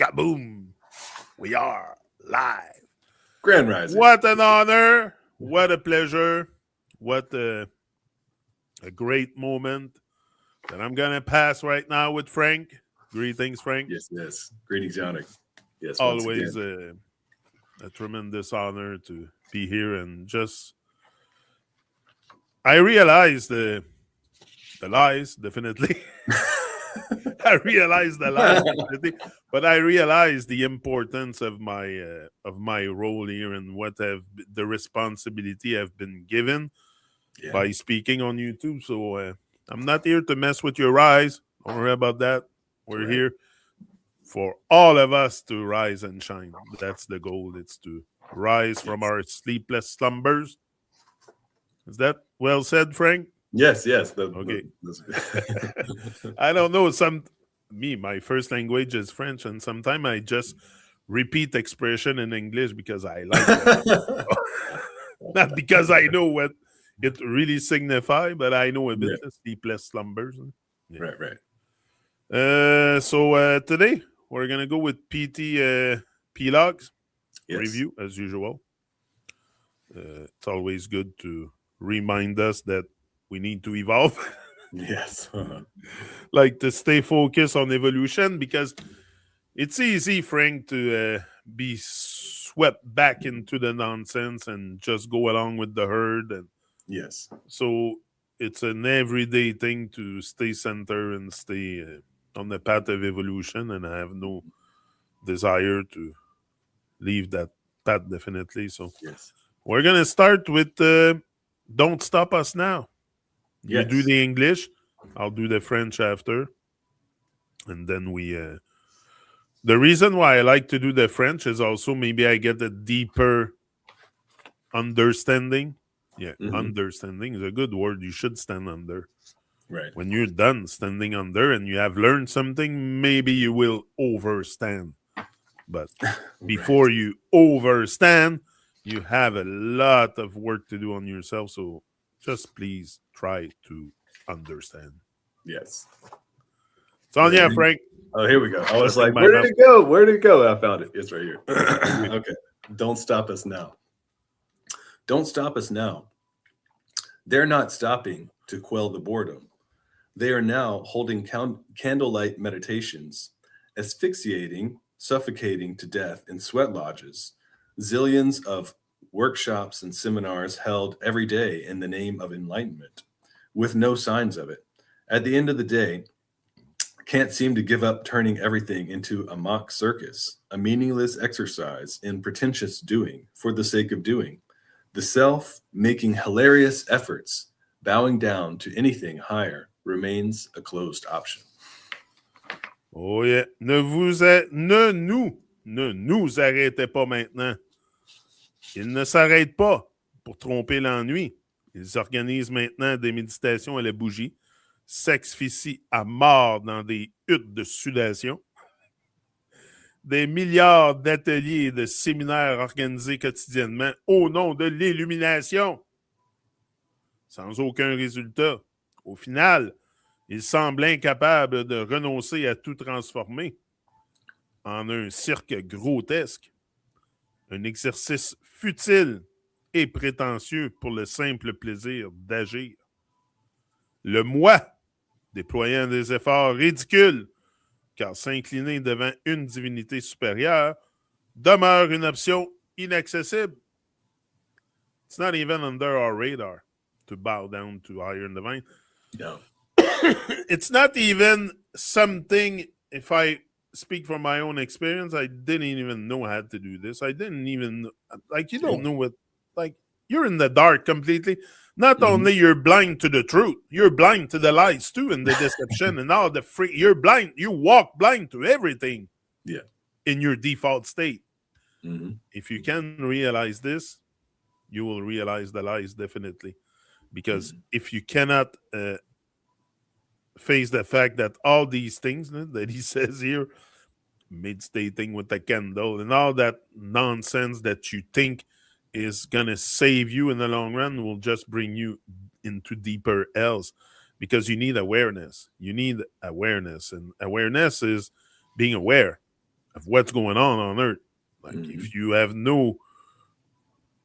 Kaboom! We are live. Grand Rising. What an honor. What a pleasure. What a great moment that I'm going to pass right now with Frank. Greetings, Frank. Yes. Greetings, Yannick. Yes, always a tremendous honor to be here and just I realize the lies, definitely. I realize the lies, definitely, but I realize the importance of my role here and what the responsibility I've been given by speaking on YouTube. So I'm not here to mess with your eyes. Don't worry about that. We're here for all of us to rise and shine. That's the goal. It's to rise from our sleepless slumbers. Is that well said, Frank? Yes. Okay. I don't know. My first language is French, and sometimes I just repeat expression in English because I like it. Not because I know what it really signifies, but I know a bit of sleepless slumbers. Yeah. Right. So today we're gonna go with PT Plogs review as usual. It's always good to remind us that we need to evolve. Yes. Like to stay focused on evolution, because it's easy, Frank, to be swept back into the nonsense and just go along with the herd. And so it's an everyday thing to stay centered and stay on the path of evolution, and I have no desire to leave that path, definitely. So we're going to start with Don't Stop Us Now. You do the English, I'll do the French after. And then the reason why I like to do the French is also maybe I get a deeper understanding. Yeah, understanding is a good word. You should stand under. Right. When you're done standing under and you have learned something, maybe you will overstand. But before you overstand, you have a lot of work to do on yourself. So just please try to understand. Yes. It's on you, Frank. Oh, here we go. I was like, where did it go? Where did it go? I found it. It's right here. Okay. Don't stop us now. Don't stop us now. They're not stopping to quell the boredom. They are now holding candlelight meditations, asphyxiating, suffocating to death in sweat lodges, zillions of workshops and seminars held every day in the name of enlightenment, with no signs of it. At the end of the day, can't seem to give up turning everything into a mock circus, a meaningless exercise in pretentious doing for the sake of doing. The self making hilarious efforts, bowing down to anything higher, remains a closed option. Oh yeah. Ne nous arrêtez pas maintenant. Ils ne s'arrêtent pas pour tromper l'ennui. Ils organisent maintenant des méditations à la bougie, s'asphyxient à mort dans des huttes de sudation, des milliards d'ateliers et de séminaires organisés quotidiennement au nom de l'illumination, sans aucun résultat. Au final, ils semblent incapables de renoncer à tout transformer en un cirque grotesque, un exercice futile et prétentieux pour le simple plaisir d'agir. Le moi, déployant des efforts ridicules, car s'incliner devant une divinité supérieure demeure une option inaccessible. It's not even under our radar to bow down to higher divine. No. It's not even something, if I speak from my own experience, I didn't even know how to do this. I didn't even, like, you don't know what, like, you're in the dark completely. Not only you're blind to the truth, you're blind to the lies too, and the deception and all the free. You're blind. You walk blind to everything. Yeah. In your default state. If you can realize this, you will realize the lies definitely. Because if you cannot face the fact that all these things that he says here, meditating with a candle and all that nonsense that you think is gonna save you in the long run will just bring you into deeper hells, because you need awareness. You need awareness, and awareness is being aware. of what's going on Earth. Like if you have no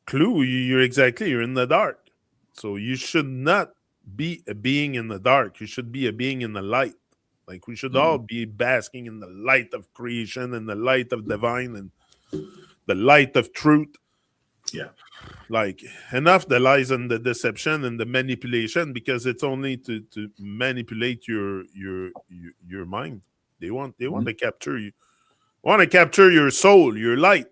clue, you're in the dark. So you should not be a being in the dark. You should be a being in the light. Like we should all be basking in the light of creation and the light of divine and the light of truth. Yeah. Like enough the lies and the deception and the manipulation, because it's only to manipulate your mind. They want to capture you. Want to capture your soul, your light.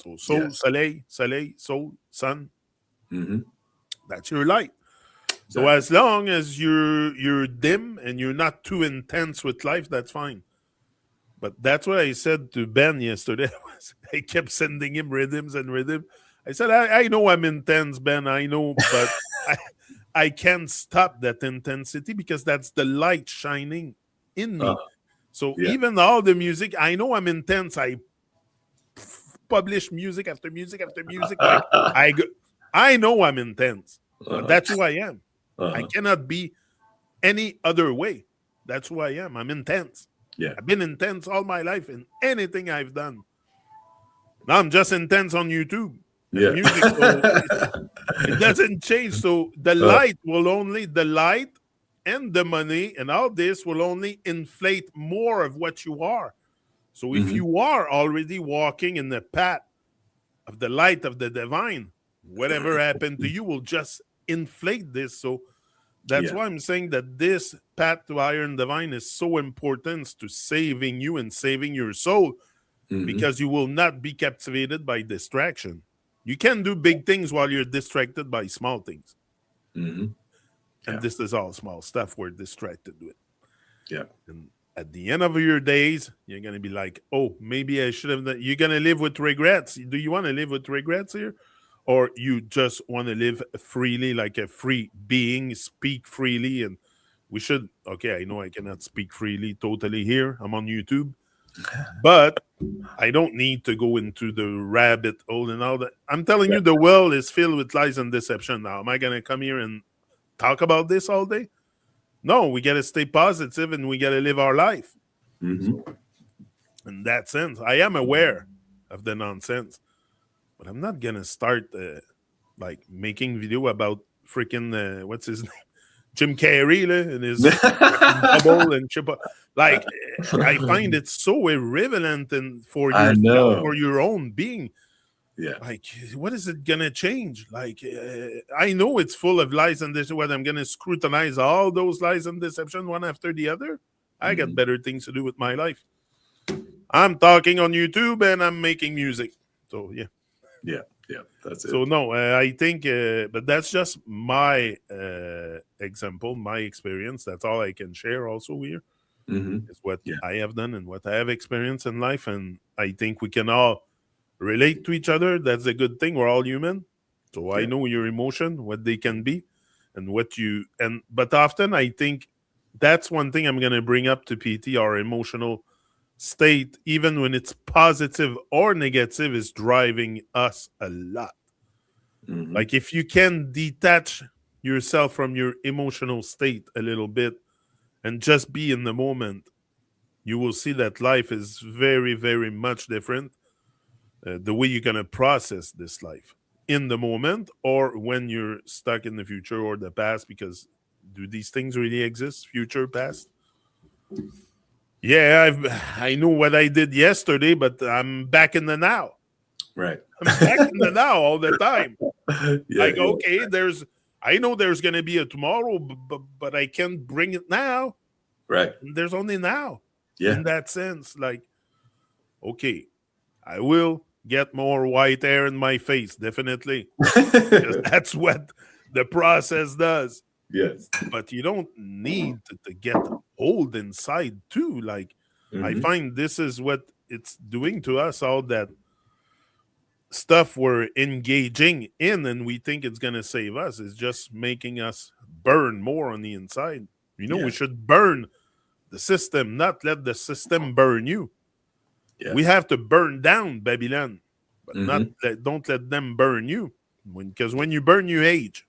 So soul, soleil, soul, sun. That's your light. So as long as you're dim and you're not too intense with life, that's fine. But that's what I said to Ben yesterday. I kept sending him rhythms. I said, I know I'm intense, Ben. I know, but I can't stop that intensity because that's the light shining in me. So even all the music, I know I'm intense. I publish music after music after music. Like I know I'm intense. But that's who I am. I cannot be any other way. That's who I am. I'm intense. Yeah. I've been intense all my life in anything I've done. Now I'm just intense on YouTube. Yeah. Music, so it doesn't change. So the light and the money and all this will only inflate more of what you are. So if you are already walking in the path of the light of the divine, whatever happened to you will just inflate this. So that's why I'm saying that this path to higher and divine is so important to saving you and saving your soul, because you will not be captivated by distraction. You can do big things while you're distracted by small things. And this is all small stuff we're distracted with. Yeah. And at the end of your days, you're going to be like, oh, maybe I should have done. You're going to live with regrets. Do you want to live with regrets here? Or you just want to live freely, like a free being, speak freely? And we should, okay, I know I cannot speak freely totally here. I'm on YouTube. But I don't need to go into the rabbit hole and all that. I'm telling you, the world is filled with lies and deception now. Am I going to come here and talk about this all day? No, we got to stay positive and we got to live our life. So, in that sense, I am aware of the nonsense, but I'm not going to start like making video about freaking, what's his name? Jim Carrey and his bubble and chip. Like, I find it so irrelevant and for your own being. Yeah. Like, what is it gonna change? Like, I know it's full of lies and this. What I'm gonna scrutinize all those lies and deception one after the other. I got better things to do with my life. I'm talking on YouTube and I'm making music. So yeah. That's it. So no, I think, but that's just my example, my experience. That's all I can share. Also here is what I have done and what I have experienced in life, and I think we can all relate to each other. That's a good thing. We're all human, so I know your emotion, what they can be, and but often I think that's one thing I'm gonna bring up to PT. Our emotional state, even when it's positive or negative, is driving us a lot. Like if you can detach yourself from your emotional state a little bit and just be in the moment, you will see that life is very, very much different. The way you're going to process this life in the moment or when you're stuck in the future or the past, because do these things really exist? Future, past? Yeah, I know what I did yesterday, but I'm back in the now. Right. I'm back in the now all the time. I know there's going to be a tomorrow, but I can't bring it now. Right. There's only now. Yeah. In that sense, like, okay, I will get more white hair in my face, definitely. That's what the process does. Yes. But you don't need to get old inside too. Like, I find this is what it's doing to us, all that stuff we're engaging in and we think it's going to save us is just making us burn more on the inside. We should burn the system, not let the system burn you. We have to burn down Babylon, but don't let them burn you, because when you burn, you age.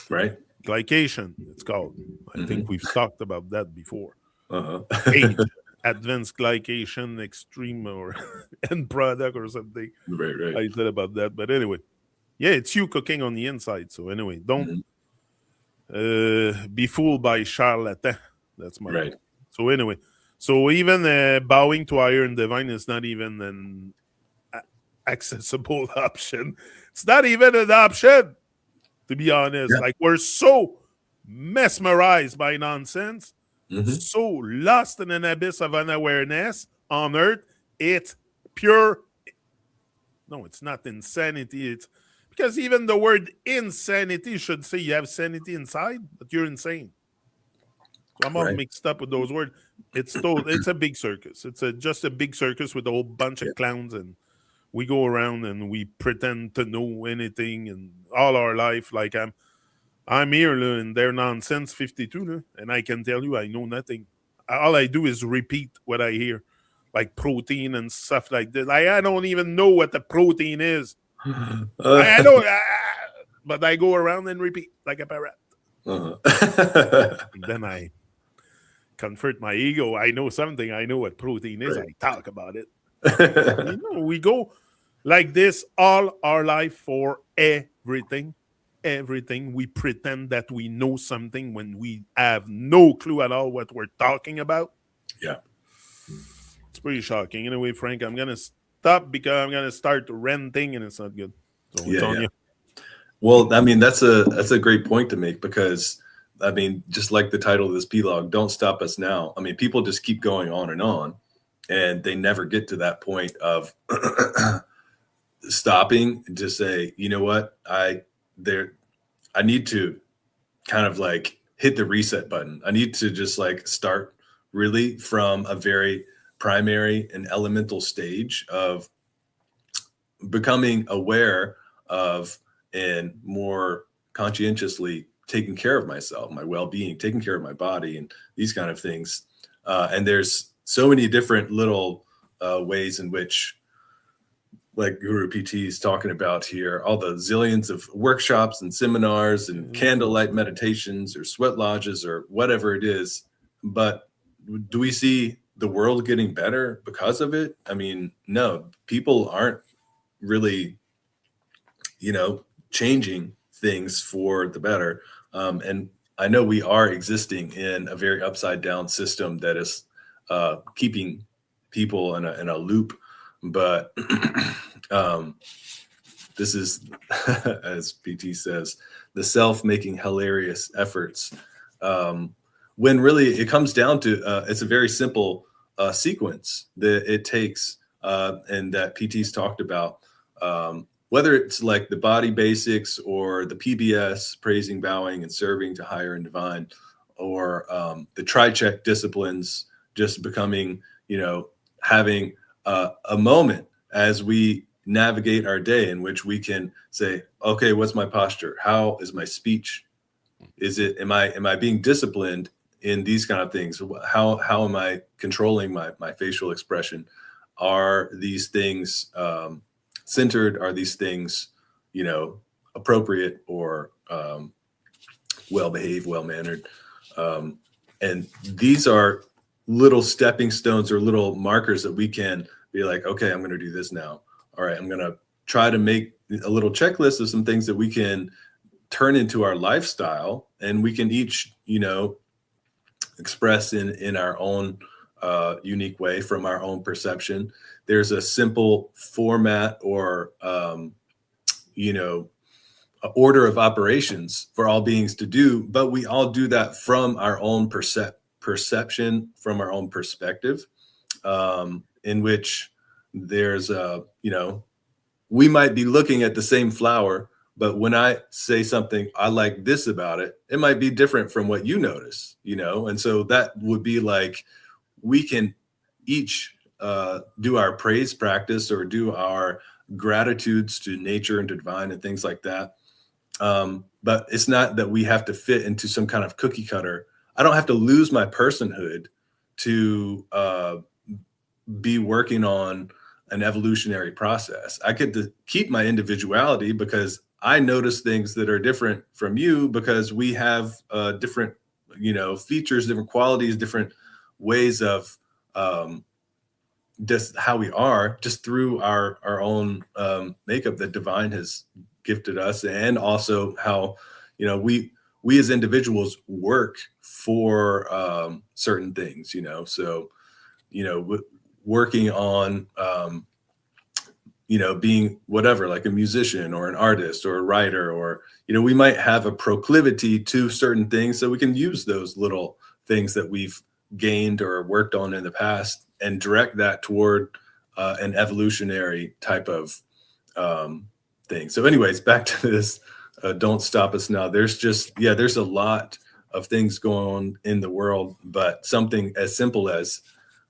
Right. Glycation, it's called. I think we've talked about that before. Age. advanced glycation extreme or end product or something. Right. I said about that. But anyway, yeah, it's you cooking on the inside. So anyway, don't be fooled by charlatan. That's my Right. So anyway, so even bowing to higher and divine is not even an accessible option. It's not even an option, to be honest. Yeah. Like, we're so mesmerized by nonsense, so lost in an abyss of unawareness on earth. It's pure. No, it's not insanity. It's because even the word insanity should say you have sanity inside, but you're insane. So I'm all mixed up with those words. It's a big circus. It's just a big circus with a whole bunch of clowns, and we go around and we pretend to know anything and all our life. Like I'm here in their nonsense 52, and I can tell you I know nothing. All I do is repeat what I hear, like protein and stuff like this. I don't even know what the protein is. I don't, but I go around and repeat like a parrot. And then I comfort my ego. I know something. I know what protein is. I talk about it. We go like this all our life for everything. Everything. We pretend that we know something when we have no clue at all what we're talking about. Yeah. It's pretty shocking. Anyway, Frank, I'm going to stop because I'm going to start renting and it's not good. So it's on you. Well, I mean, that's a great point to make because, I mean, just like the title of this Plog, Don't Stop Us Now. I mean, people just keep going on, and they never get to that point of stopping and just say, you know what, I need to kind of like hit the reset button. I need to just like start really from a very primary and elemental stage of becoming aware of and more conscientiously taking care of myself, my well-being, taking care of my body and these kind of things. And there's so many different little ways in which, like Guru PT is talking about here, all the zillions of workshops and seminars and candlelight meditations or sweat lodges or whatever it is. But do we see the world getting better because of it? I mean, no, people aren't really, changing things for the better. And I know we are existing in a very upside down system that is keeping people in a loop. But this is, as PT says, the self making hilarious efforts. When really it comes down to, it's a very simple sequence that it takes and that PT's talked about. Whether it's like the body basics or the PBS, praising, bowing, and serving to higher and divine, or the tri-check disciplines, just becoming, having a moment as we navigate our day in which we can say, okay, what's my posture? How is my speech? Am I being disciplined in these kind of things? How am I controlling my facial expression? Are these things centered? Are these things, appropriate or well-behaved, well-mannered? And these are little stepping stones or little markers that we can be like, okay, I'm going to do this now. All right, I'm going to try to make a little checklist of some things that we can turn into our lifestyle, and we can each, express in our own unique way from our own perception. There's a simple format or, order of operations for all beings to do, but we all do that from our own perception, from our own perspective, in which there's we might be looking at the same flower, but when I say something, I like this about it, it might be different from what you notice, and so that would be like, we can each do our praise practice or do our gratitudes to nature and to divine and things like that. But it's not that we have to fit into some kind of cookie cutter. I don't have to lose my personhood to be working on an evolutionary process. I get to keep my individuality because I notice things that are different from you because we have different, features, different qualities, different ways of just how we are, just through our own makeup that divine has gifted us, and also how, you know, we as individuals work for certain things, you know. So, you know, working on you know, being whatever, like a musician or an artist or a writer, or, you know, we might have a proclivity to certain things, so we can use those little things that we've gained or worked on in the past and direct that toward an evolutionary type of thing. So anyways, back to this, don't stop us now. There's just, there's a lot of things going on in the world, but something as simple as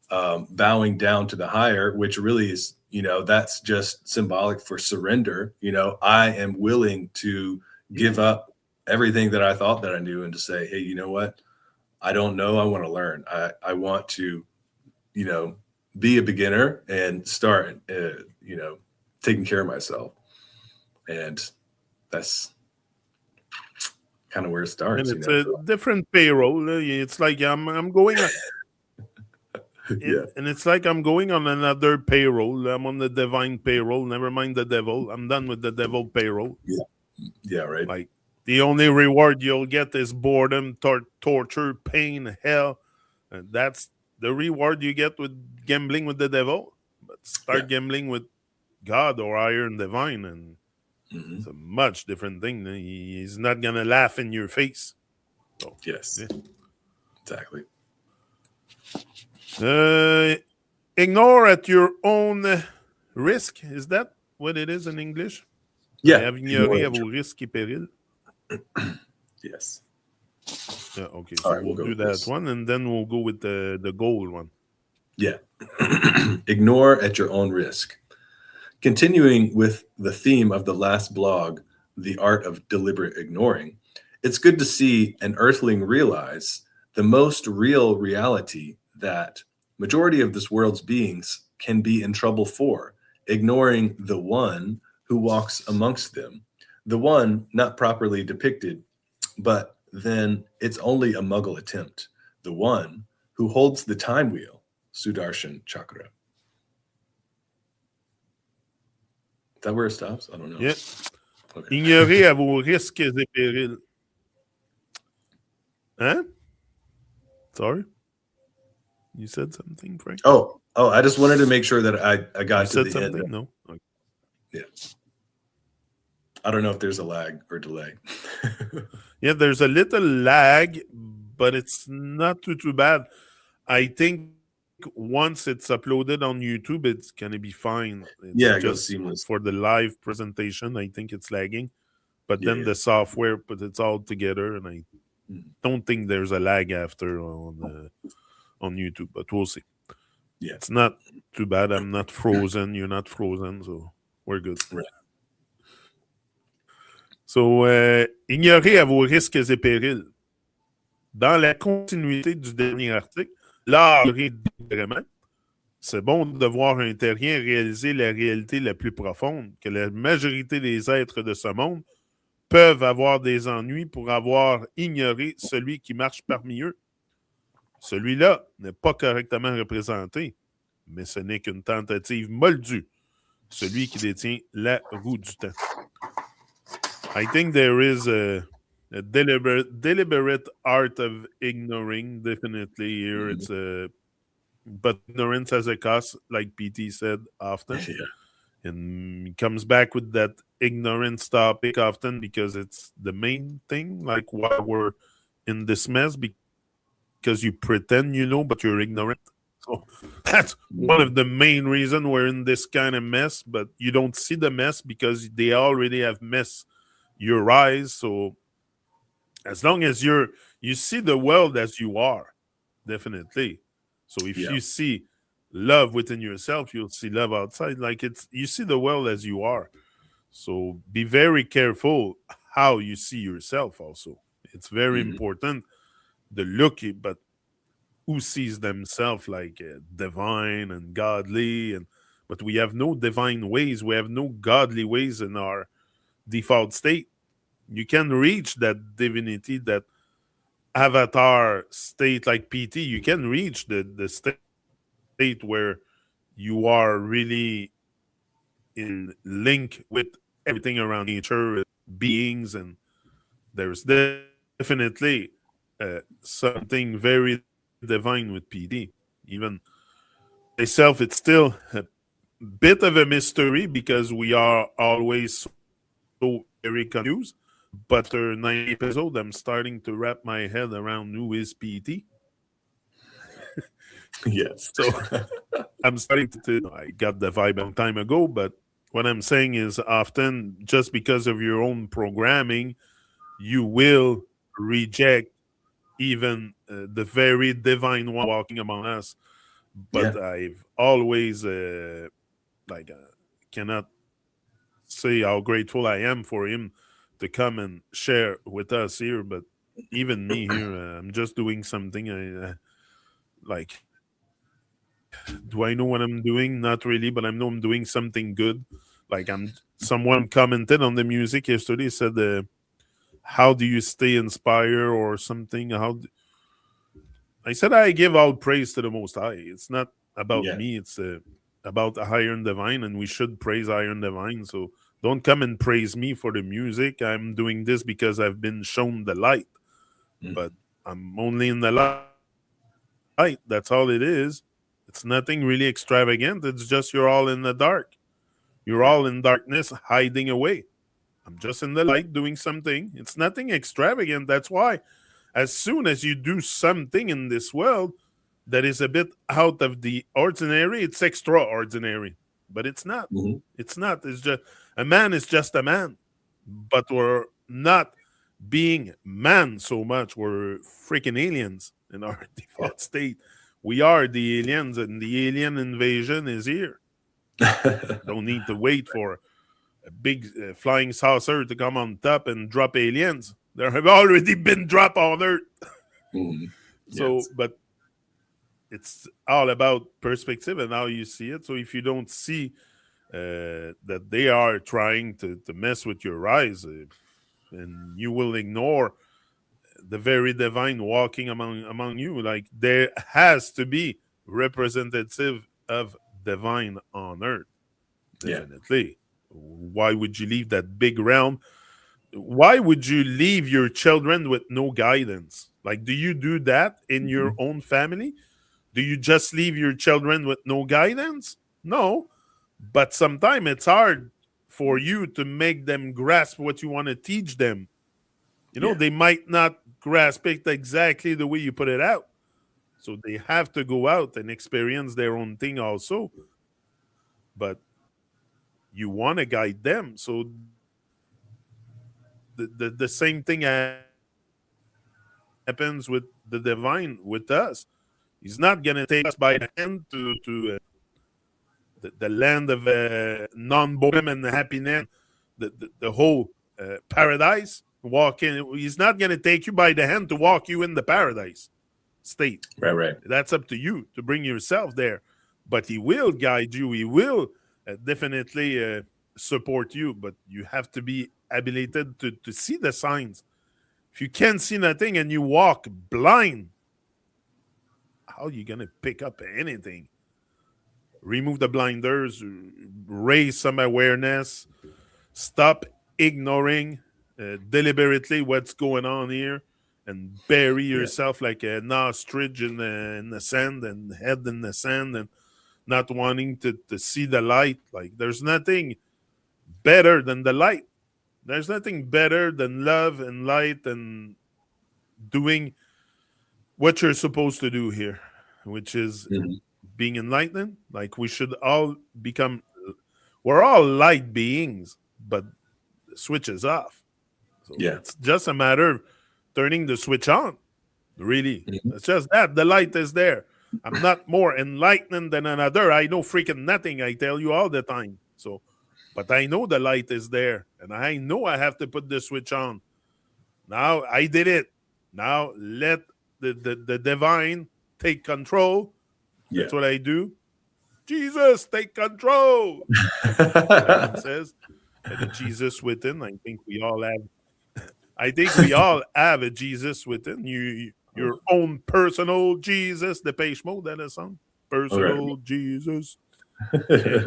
bowing down to the higher, which really is, you know, that's just symbolic for surrender. You know, I am willing to give up everything that I thought that I knew and to say, hey, you know what? I don't know. I want to learn. I want to, you know, be a beginner and start, you know, taking care of myself. And that's kind of where it starts. And it's a different payroll. It's like I'm going. And it's like I'm going on another payroll. I'm on the divine payroll. Never mind the devil. I'm done with the devil payroll. Yeah, right. Like the only reward you'll get is boredom, torture, pain, hell. And that's the reward you get with gambling with the devil. But start gambling with God or higher and divine, and it's a much different thing. He's not gonna laugh in your face. So, yes, exactly. Ignore at your own risk. Is that what it is in English? Yeah. Ignorer à vos risques et périls. Yes. Yeah, okay, so right, we'll do that one, and then we'll go with the goal one. Yeah. Ignore at your own risk. Continuing with the theme of the last blog, The Art of Deliberate Ignoring, it's good to see an earthling realize the most real reality that majority of this world's beings can be in trouble for, ignoring the one who walks amongst them, the one not properly depicted, but then it's only a muggle attempt, the one who holds the time wheel, Sudarshan Chakra. Is that where it stops? I don't know. Yeah. Okay. Ignorer à vos risques et périls. Hein? Sorry? You said something, Frank? Oh, I just wanted to make sure that I got to the something? end. No. Okay. Yeah. I don't know if there's a lag or delay. Yeah, there's a little lag, but it's not too bad. I think once it's uploaded on YouTube, it's going to be fine. It's it goes seamless. For the live presentation, I think it's lagging. But then the software puts it all together, and I don't think there's a lag after on YouTube, but we'll see. Yeah. It's not too bad. I'm not frozen. You're not frozen, so we're good. Right. So, ignorez à vos risques et périls. Dans la continuité du dernier article, l'art délibérément, c'est bon de voir un terrien réaliser la réalité la plus profonde, que la majorité des êtres de ce monde peuvent avoir des ennuis pour avoir ignoré celui qui marche parmi eux. Celui-là n'est pas correctement représenté, mais ce n'est qu'une tentative moldue, celui qui détient la roue du temps. I think there is a deliberate art of ignoring, definitely here. It's but ignorance has a cost, like PT said often. And he comes back with that ignorance topic often because it's the main thing, like why we're in this mess, because you pretend you know, but you're ignorant. So that's one of the main reasons we're in this kind of mess, but you don't see the mess because they already have messed your eyes. So as long as you see the world as you are, definitely. So if you see love within yourself, you'll see love outside. Like you see the world as you are. So be very careful how you see yourself also. It's very important, the look, but who sees themselves like divine and godly, but we have no divine ways. We have no godly ways in our default state. You can reach that divinity, that avatar state like PT. You can reach the state state where you are really in link with everything around nature, beings, and there's definitely something very divine with PD. Even myself, it's still a bit of a mystery because we are always so very confused. But after 9 episodes, I'm starting to wrap my head around who is PT. Yes. So I'm starting to. I got the vibe a long time ago, but what I'm saying is often just because of your own programming, you will reject even the very divine one walking among us. Yeah. But I've always cannot say how grateful I am for him to come and share with us here. But even me here, I'm just doing something. Like, do I know what I'm doing? Not really, but I know I'm doing something good. Like someone commented on the music yesterday, said, "How do you stay inspired?" or something. I said I give all praise to the Most High. It's not about Yeah. me. It's about Iron Divine, and we should praise Iron Divine. So don't come and praise me for the music. I'm doing this because I've been shown the light, but I'm only in the light. That's all it is. It's nothing really extravagant. It's just you're all in the dark. You're all in darkness, hiding away. I'm just in the light doing something. It's nothing extravagant. That's why as soon as you do something in this world that is a bit out of the ordinary, it's extraordinary. But it's not. Mm-hmm. It's not. It's just a man is just a man. But we're not being man so much. We're freaking aliens in our Yeah. default state. We are the aliens, and the alien invasion is here. Don't need to wait for a big flying saucer to come on top and drop aliens. There have already been dropped on Earth. Mm-hmm. So, Yes. but it's all about perspective and how you see it. So if you don't see that they are trying to mess with your eyes, and you will ignore the very divine walking among you, like there has to be representative of divine on Earth. Yeah. Definitely. Why would you leave that big realm? Why would you leave your children with no guidance? Like, do you do that in your Mm-hmm. own family? Do you just leave your children with no guidance? No, but sometimes it's hard for you to make them grasp what you want to teach them. You know, Yeah. they might not grasp it exactly the way you put it out. So they have to go out and experience their own thing also. But you want to guide them. So the same thing happens with the divine with us. He's not going to take us by the hand to the land of non-boredom and happiness and the whole paradise. Walk in. He's not going to take you by the hand to walk you in the paradise state. Right. Right. That's up to you to bring yourself there. But he will guide you. He will definitely support you. But you have to be abilited to see the signs. If you can't see nothing and you walk blind, how are you going to pick up anything? Remove the blinders, raise some awareness, stop ignoring deliberately what's going on here, and bury Yeah. yourself like an ostrich in the sand and head in the sand and not wanting to see the light. Like, there's nothing better than the light. There's nothing better than love and light and doing what you're supposed to do here, which is Mm-hmm. being enlightened. Like, we should all become, we're all light beings, but the switch is off. So Yeah. it's just a matter of turning the switch on. Really. Mm-hmm. It's just that the light is there. I'm not more enlightened than another. I know freaking nothing. I tell you all the time. So, but I know the light is there, and I know I have to put the switch on. Now I did it. Now let the divine take control. Yeah. That's what I do. Jesus, take control. Everyone says the Jesus within. I think we all have. I think we all have a Jesus within you. Your own personal Jesus, the page mode, that is song. personal Jesus. Yeah.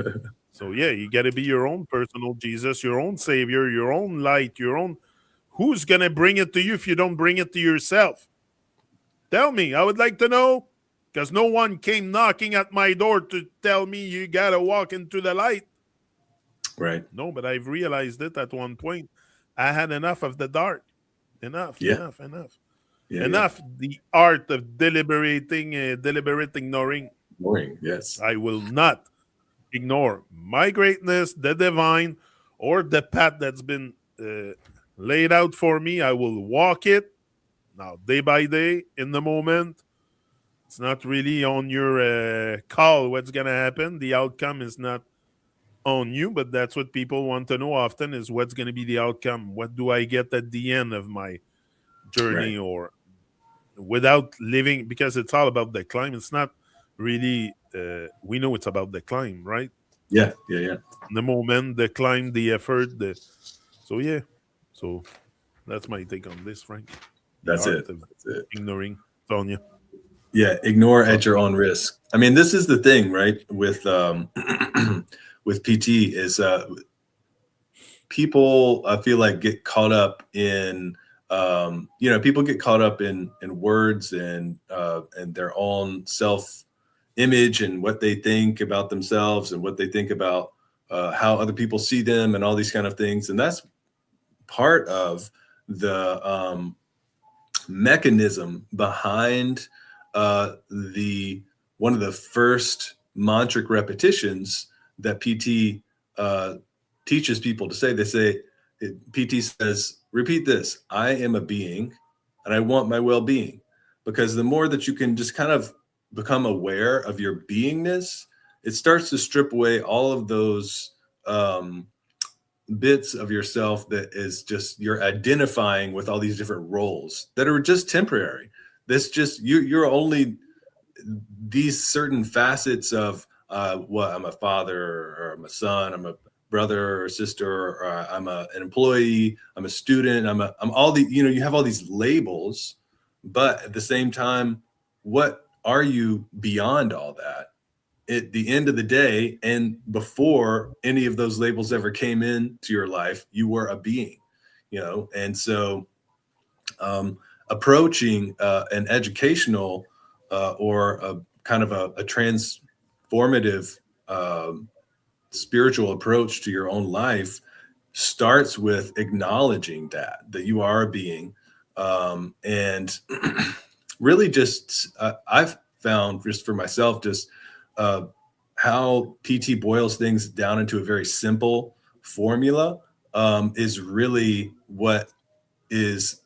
So yeah, you got to be your own personal Jesus, your own savior, your own light, your own. Who's gonna bring it to you if you don't bring it to yourself? Tell me. I would like to know, because no one came knocking at my door to tell me you gotta walk into the light. Right. No, but I've realized it at one point. I had enough of the dark. Enough. Yeah. The art of deliberate ignoring. Boring. Yes. I will not ignore my greatness, the divine, or the path that's been laid out for me. I will walk it now, day by day, in the moment. It's not really on your call what's going to happen. The outcome is not on you, but that's what people want to know often is what's going to be the outcome. What do I get at the end of my journey, or without living, because it's all about the climb. It's not really, we know it's about the climb, right? Yeah. The moment, the climb, the effort. So that's my take on this, Frank. That's it. Ignoring. Sonia. Yeah, ignore at your own risk. I mean, this is the thing, right? With with PT is people, I feel like, get caught up in people get caught up in words and their own self image and what they think about themselves and what they think about how other people see them and all these kind of things. And that's part of the mechanism behind one of the first mantric repetitions that PT teaches people to say. They say, PT says, repeat this: I am a being and I want my well-being. Because the more that you can just kind of become aware of your beingness, it starts to strip away all of those bits of yourself that is just, you're identifying with all these different roles that are just temporary. This just, you're only these certain facets of I'm a father, or I'm a son, I'm a brother or sister, or I'm an employee, I'm a student, I'm all the, you have all these labels, but at the same time, what are you beyond all that? At the end of the day, and before any of those labels ever came into your life, you were a being, and so approaching an educational or a kind of a transformative spiritual approach to your own life starts with acknowledging that you are a being, and really just I've found, just for myself, just how PT boils things down into a very simple formula is really what is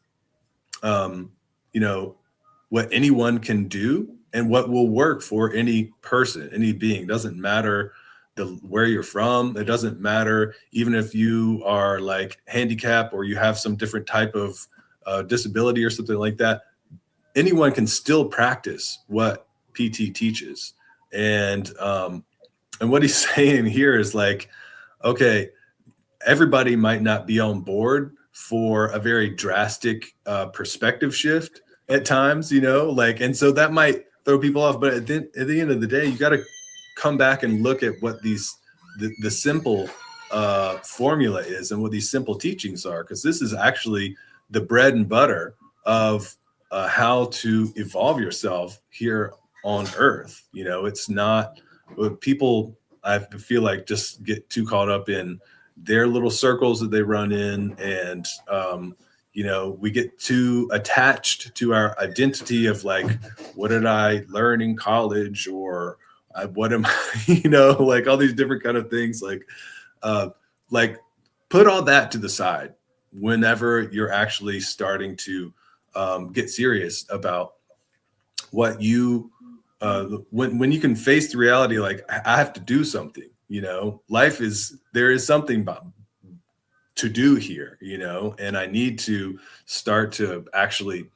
what anyone can do and what will work for any person, any being. Doesn't matter where you're from. It doesn't matter even if you are like handicapped or you have some different type of disability or something like that. Anyone can still practice what PT teaches. And what he's saying here is like, okay, everybody might not be on board for a very drastic perspective shift at times, and so that might throw people off. But at the end of the day, you got to come back and look at what the simple formula is and what these simple teachings are, because this is actually the bread and butter of how to evolve yourself here on Earth. It's not what people, I feel like, just get too caught up in their little circles that they run in, and we get too attached to our identity of like, what did I learn in college, or what am I, like all these different kind of things, like put all that to the side whenever you're actually starting to get serious about what you when you can face the reality, like, I have to do something. Life is, there is something to do here, and I need to start to actually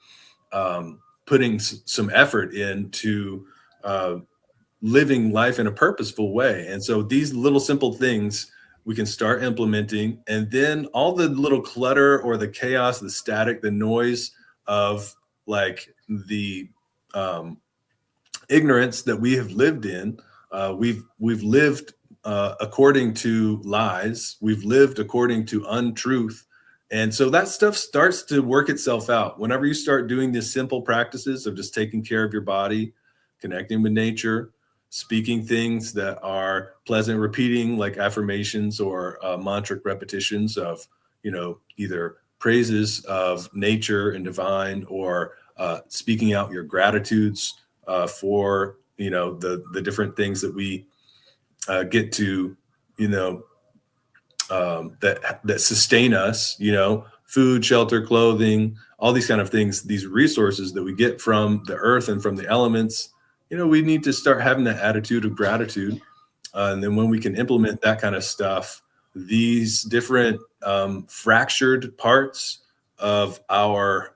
putting some effort into living life in a purposeful way. And so these little simple things we can start implementing, and then all the little clutter or the chaos, the static, the noise of like the ignorance that we have lived in. We've lived according to lies. We've lived according to untruth. And so that stuff starts to work itself out. Whenever you start doing these simple practices of just taking care of your body, connecting with nature, speaking things that are pleasant, repeating like affirmations or mantric repetitions of, either praises of nature and divine, or speaking out your gratitudes for, the different things that we get to, that sustain us, food, shelter, clothing, all these kind of things, these resources that we get from the earth and from the elements. We need to start having that attitude of gratitude. And then when we can implement that kind of stuff, these different fractured parts of our,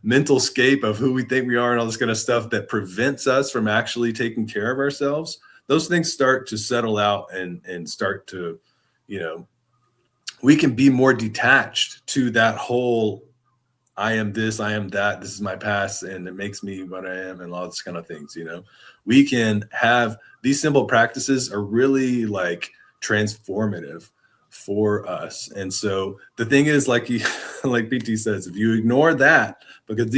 mental scape of who we think we are and all this kind of stuff that prevents us from actually taking care of ourselves, those things start to settle out and start to, we can be more detached to that whole, I am this, I am that, this is my past, and it makes me what I am, and all this kind of things, We can have these simple practices are really like transformative for us. And so the thing is, like PT says, if you ignore that, because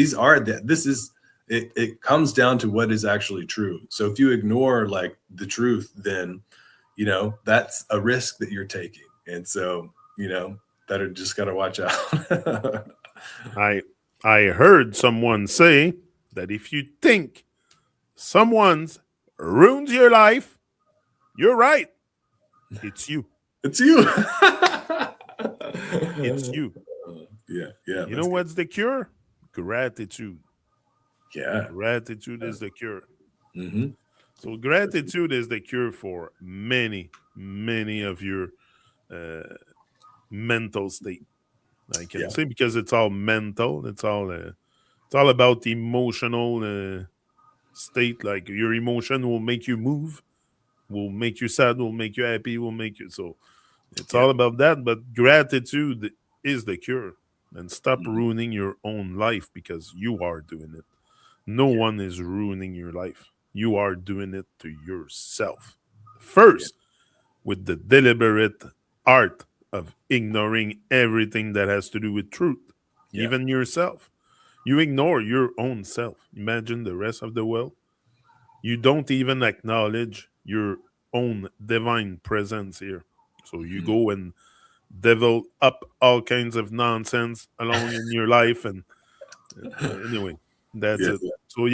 it comes down to what is actually true. So if you ignore like the truth, then, that's a risk that you're taking. And so, better just got to watch out. I heard someone say that if you think someone's ruined your life, you're right. It's you. It's you. It's you. Yeah. You know what's the cure? Gratitude. Yeah. Gratitude is the cure. Mm-hmm. So gratitude is the cure for many, many of your mental state. I can say, because it's all mental. It's all about emotional state. Like your emotion will make you move, will make you sad, will make you happy, will make you so. It's all about that. But gratitude is the cure. And stop ruining your own life, because you are doing it. No one is ruining your life. You are doing it to yourself. First, with the deliberate art of ignoring everything that has to do with truth, even yourself. You ignore your own self. Imagine the rest of the world. You don't even acknowledge your own divine presence here. So you go and develop up all kinds of nonsense along in your life. And anyway, that's it. So,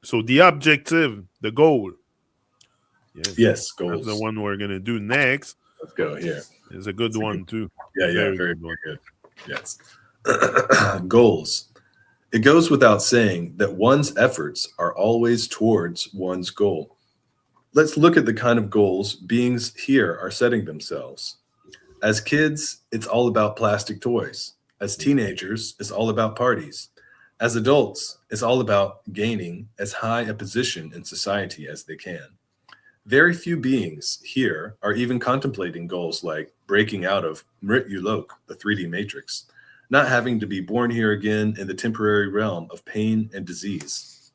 So the objective, the goal. Yes, goals. That's the one we're going to do next. Let's go here. It's a good one, too. Very good. Yes. Goals. It goes without saying that one's efforts are always towards one's goal. Let's look at the kind of goals beings here are setting themselves. As kids, it's all about plastic toys. As teenagers, it's all about parties. As adults, it's all about gaining as high a position in society as they can. Very few beings here are even contemplating goals like breaking out of Mrit Ulok, the 3D matrix, not having to be born here again in the temporary realm of pain and disease.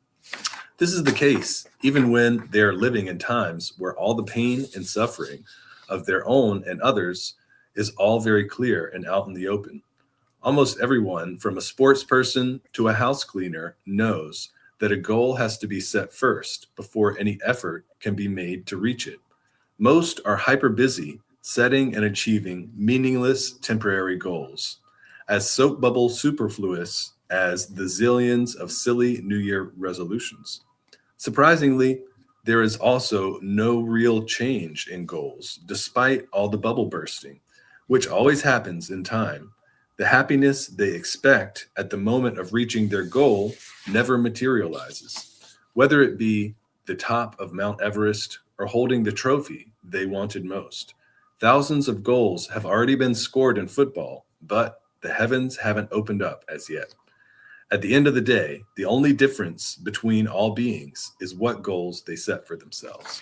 This is the case even when they are living in times where all the pain and suffering of their own and others is all very clear and out in the open. Almost everyone, from a sports person to a house cleaner, knows that a goal has to be set first before any effort can be made to reach it. Most are hyper busy setting and achieving meaningless temporary goals, as soap bubble superfluous as the zillions of silly New Year resolutions. Surprisingly, there is also no real change in goals, despite all the bubble bursting, which always happens in time. The happiness they expect at the moment of reaching their goal never materializes, whether it be the top of Mount Everest or holding the trophy they wanted most. Thousands of goals have already been scored in football, but the heavens haven't opened up as yet. At the end of the day, the only difference between all beings is what goals they set for themselves.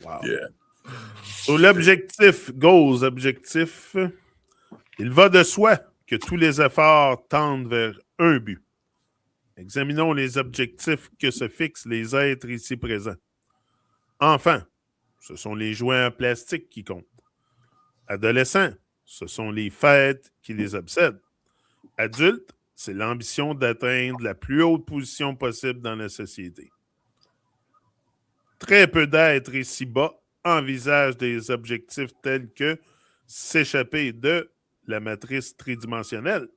Wow. Yeah. So l'objectif, goals, objectif, il va de soi que tous les efforts tendent vers un but. Examinons les objectifs que se fixent les êtres ici présents. Enfants, ce sont les jouets en plastique qui comptent. Adolescents, ce sont les fêtes qui les obsèdent. Adultes, c'est l'ambition d'atteindre la plus haute position possible dans la société. Très peu d'êtres ici-bas envisagent des objectifs tels que s'échapper de la matrice tridimensionnelle,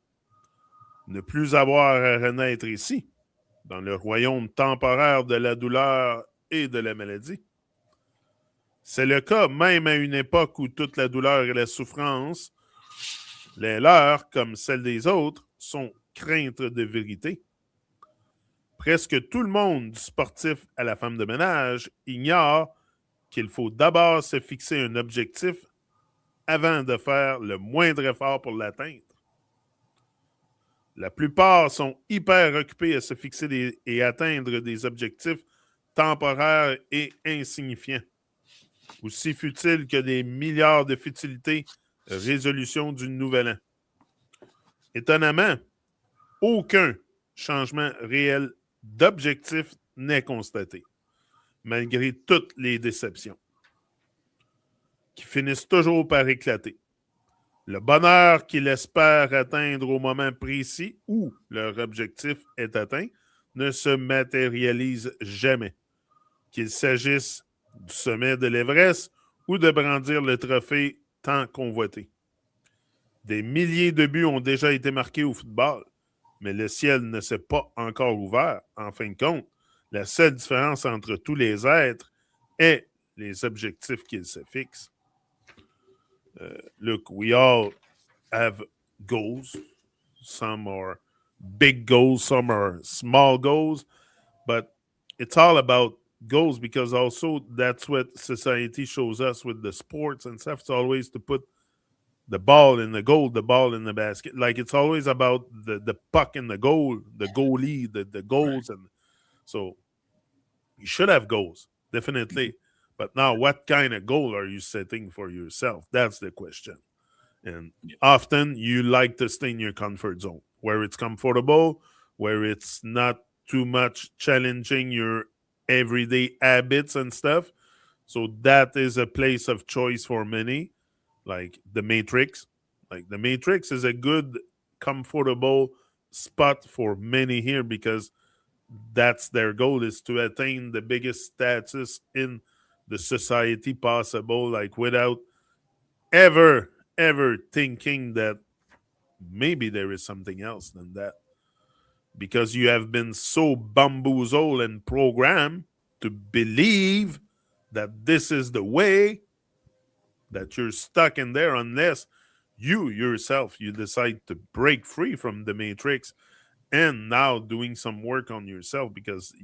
ne plus avoir à renaître ici, dans le royaume temporaire de la douleur et de la maladie. C'est le cas même à une époque où toute la douleur et la souffrance, les leurs comme celles des autres, sont craintes de vérité. Presque tout le monde, du sportif à la femme de ménage, ignore qu'il faut d'abord se fixer un objectif avant de faire le moindre effort pour l'atteindre. La plupart sont hyper occupés à se fixer et atteindre des objectifs temporaires et insignifiants. Aussi futiles que des milliards de futilités, résolution du nouvel an. Étonnamment, aucun changement réel d'objectif n'est constaté, malgré toutes les déceptions, qui finissent toujours par éclater. Le bonheur qu'ils espèrent atteindre au moment précis où leur objectif est atteint ne se matérialise jamais, qu'il s'agisse du sommet de l'Everest ou de brandir le trophée tant convoité. Des milliers de buts ont déjà été marqués au football, mais le ciel ne s'est pas encore ouvert. En fin de compte, la seule différence entre tous les êtres est les objectifs qu'ils se fixent. Look, we all have goals. Some are big goals, some are small goals, but it's all about goals because also that's what society shows us with the sports and stuff. It's always to put the ball in the goal, the ball in the basket. Like it's always about the puck in the goal, the goalie, the goals. Right. And so you should have goals, definitely. But now, what kind of goal are you setting for yourself? That's the question. And often you like to stay in your comfort zone, where it's comfortable, where it's not too much challenging your everyday habits and stuff. So that is a place of choice for many, like the Matrix. Like the Matrix is a good, comfortable spot for many here because that's their goal, is to attain the biggest status in the society possible, like without ever thinking that maybe there is something else than that. Because you have been so bamboozled and programmed to believe that this is the way, that you're stuck in there unless you yourself, you decide to break free from the Matrix and now doing some work on yourself, because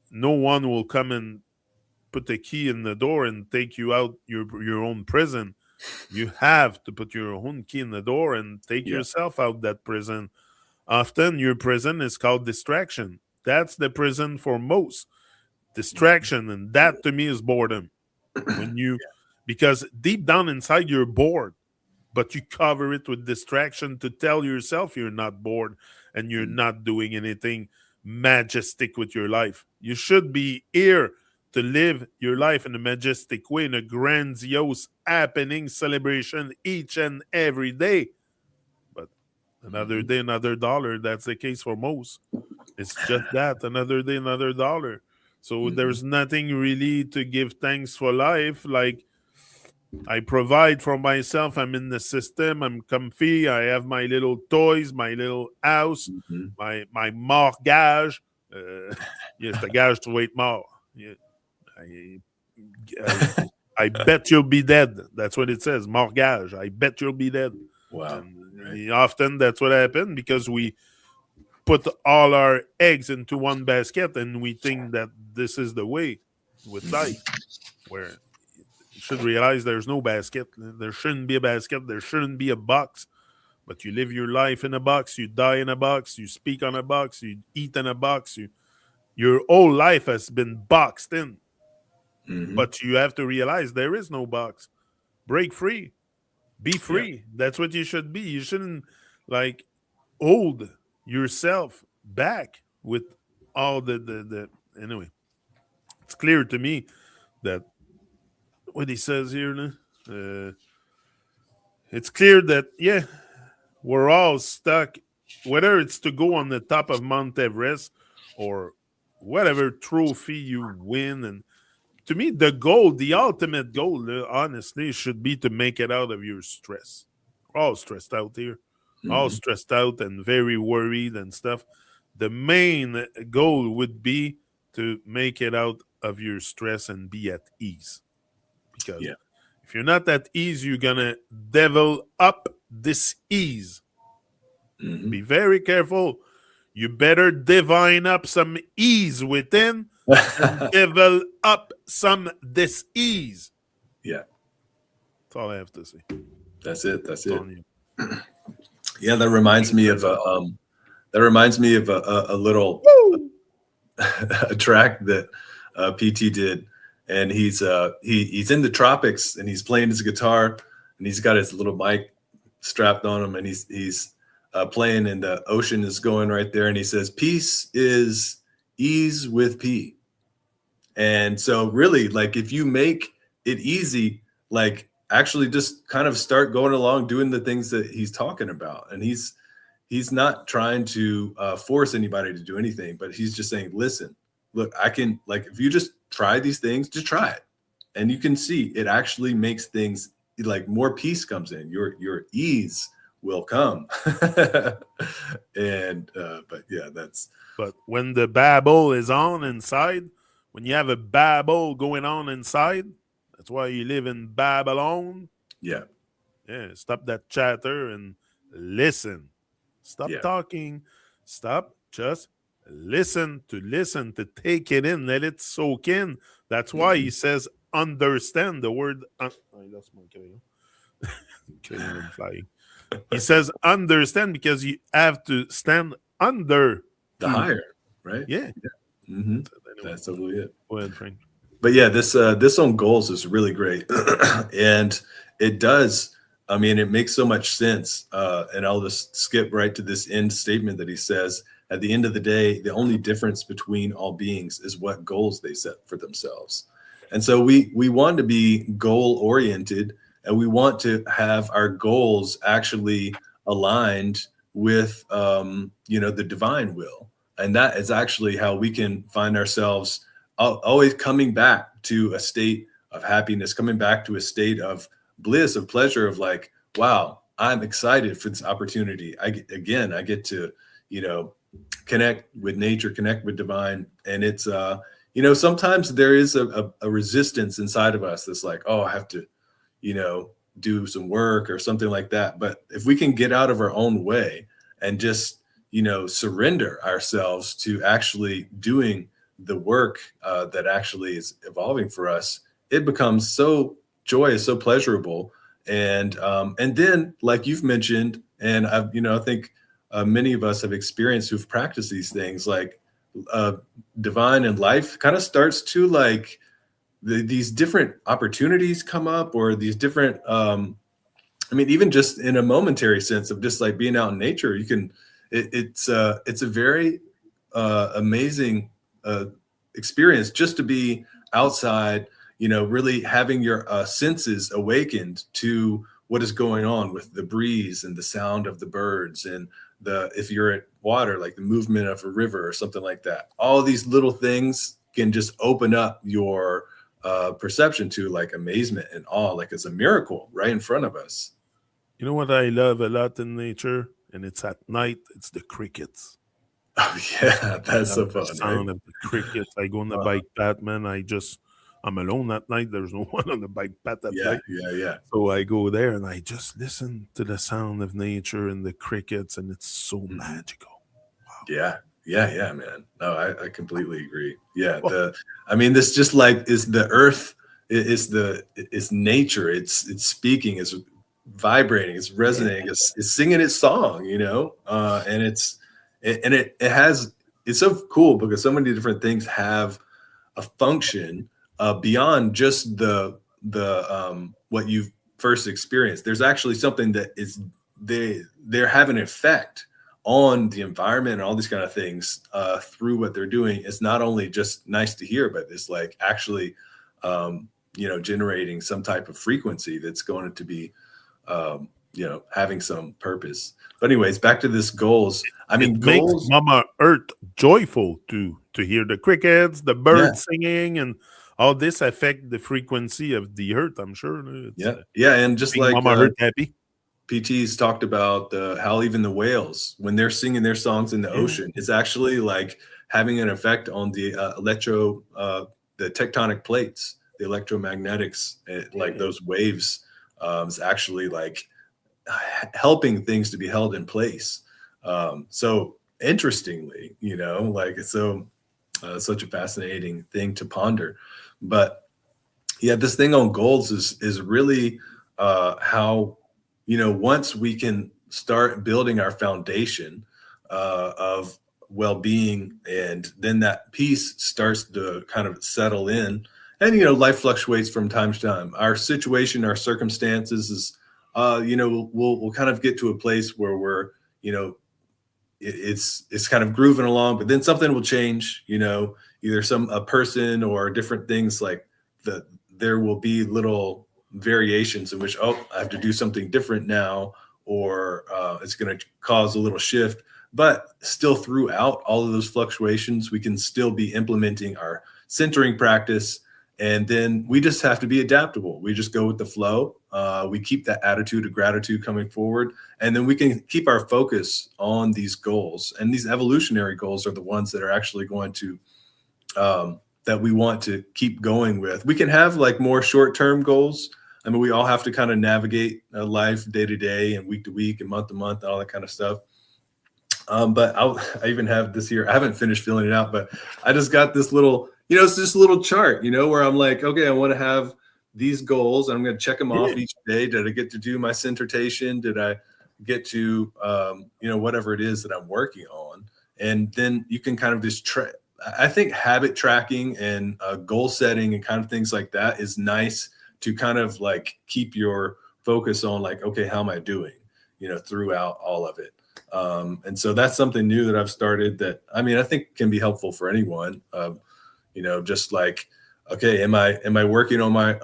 no one will come and put the key in the door and take you out your own prison. You have to put your own key in the door and take yourself out that prison. Often your prison is called distraction. That's the prison for most. Distraction. And that to me is boredom. When you because deep down inside you're bored, but you cover it with distraction to tell yourself you're not bored and you're not doing anything majestic with your life. You should be here to live your life in a majestic way, in a grandiose happening celebration each and every day. But another day, another dollar. That's the case for most. It's just that, another day, another dollar. So there's nothing really to give thanks for life. Like, I provide for myself. I'm in the system. I'm comfy. I have my little toys, my little house, my mortgage. Yes, the gage to wait more. Yeah. I bet you'll be dead. That's what it says, mortgage. I bet you'll be dead. Wow. And often that's what happened because we put all our eggs into one basket and we think that this is the way with life, where you should realize there's no basket. There shouldn't be a basket. There shouldn't be a box. But you live your life in a box. You die in a box. You speak on a box. You eat in a box. Your whole life has been boxed in. But you have to realize there is no box. Break free. Be free. That's what you should be. You shouldn't hold yourself back with all the anyway. It's clear to me that what he says here, it's clear that we're all stuck, whether it's to go on the top of Mount Everest or whatever trophy you win. And to me, the ultimate goal, honestly, should be to make it out of your stress. We're all stressed out here, all stressed out and very worried and stuff. The main goal would be to make it out of your stress and be at ease. Because if you're not at ease, you're going to devil up this ease. Be very careful. You better divine up some ease within and devil up some dis-ease. Yeah. That's all I have to say. That's it. Yeah, that reminds me of a little a track that PT did, and he's in the tropics and he's playing his guitar and he's got his little mic strapped on him and he's playing and the ocean is going right there and he says peace is ease with P. And so really, like, if you make it easy, like, actually just kind of start going along doing the things that he's talking about. And he's not trying to force anybody to do anything, but he's just saying, listen, look, I can, like, if you just try these things, just try it. And you can see it actually makes things like more peace comes in, your ease will come. And but yeah, but when the babble is on inside, when you have a babble going on inside, that's why you live in Babylon. Yeah. Stop that chatter and listen. Stop talking. Stop. Just listen to take it in. Let it soak in. That's why he says understand. The word. I lost my crayon. Crayon flying. He says understand because you have to stand under the higher, right? Yeah. Mm-hmm. That's totally it. Go ahead, Frank. But yeah, this on goals is really great. And it does, I mean, it makes so much sense. And I'll just skip right to this end statement that he says, at the end of the day, the only difference between all beings is what goals they set for themselves. And so we want to be goal oriented, and we want to have our goals actually aligned with, the divine will. And that is actually how we can find ourselves always coming back to a state of happiness, coming back to a state of bliss, of pleasure, of like, wow, I'm excited for this opportunity. I get to, connect with nature, connect with divine. And it's, sometimes there is a resistance inside of us that's like, oh, I have to, do some work or something like that. But if we can get out of our own way and just, surrender ourselves to actually doing the work that actually is evolving for us, it becomes so joyous, so pleasurable. And then, like you've mentioned, and I think many of us have experienced who've practiced these things, like divine and life kind of starts to like these different opportunities come up, or these different, even just in a momentary sense of just like being out in nature, you can, it's a very amazing experience just to be outside, really having your senses awakened to what is going on with the breeze and the sound of the birds, and if you're at water, like the movement of a river or something like that. All these little things can just open up your perception to like amazement and awe, like it's a miracle right in front of us. You know what I love a lot in nature, and it's at night, it's the crickets. Oh yeah, that's so fun. The sound of the crickets. I go on the bike path, man. I'm alone at night. There's no one on the bike path at night. Yeah. So I go there and I just listen to the sound of nature and the crickets, and it's so magical. Wow. Yeah, man. No, I completely agree. Yeah, this just like is the earth, it's nature. It's speaking, it's vibrating, it's resonating, it's singing its song, and it's so cool because so many different things have a function beyond just the what you've first experienced. There's actually something that is they have an effect on the environment and all these kind of things through what they're doing, it's not only just nice to hear, but it's like actually, generating some type of frequency that's going to be, having some purpose. But anyways, back to this goals. I mean, goals makes Mama Earth joyful to hear the crickets, the birds singing, and all this affect the frequency of the Earth. I'm sure. And just like Mama Earth happy. PT's talked about how even the whales, when they're singing their songs in the ocean, it's actually like having an effect on the the tectonic plates, the electromagnetics, like those waves, is actually like helping things to be held in place. So interestingly, it's such a fascinating thing to ponder. But yeah, this thing on goals is really how, once we can start building our foundation of well-being, and then that peace starts to kind of settle in. And, life fluctuates from time to time. Our situation, our circumstances is, we'll kind of get to a place where we're, it's kind of grooving along, but then something will change, either a person or different things, like there will be little variations in which, I have to do something different now, or it's going to cause a little shift. But still, throughout all of those fluctuations, we can still be implementing our centering practice. And then we just have to be adaptable. We just go with the flow. We keep that attitude of gratitude coming forward. And then we can keep our focus on these goals. And these evolutionary goals are the ones that are actually going to, that we want to keep going with. We can have like more short-term goals. I mean, we all have to kind of navigate life day to day and week to week and month to month, and all that kind of stuff. But I even have this here. I haven't finished filling it out, but I just got this little, it's just a little chart, where I'm like, okay, I want to have these goals. I'm going to check them off each day. Did I get to do my centration? Did I get to, whatever it is that I'm working on? And then you can kind of just I think habit tracking and goal setting and kind of things like that is nice to kind of like keep your focus on, like, okay, how am I doing, throughout all of it. And so that's something new that I've started that, I mean, I think can be helpful for anyone. Just like, okay, am I working on my,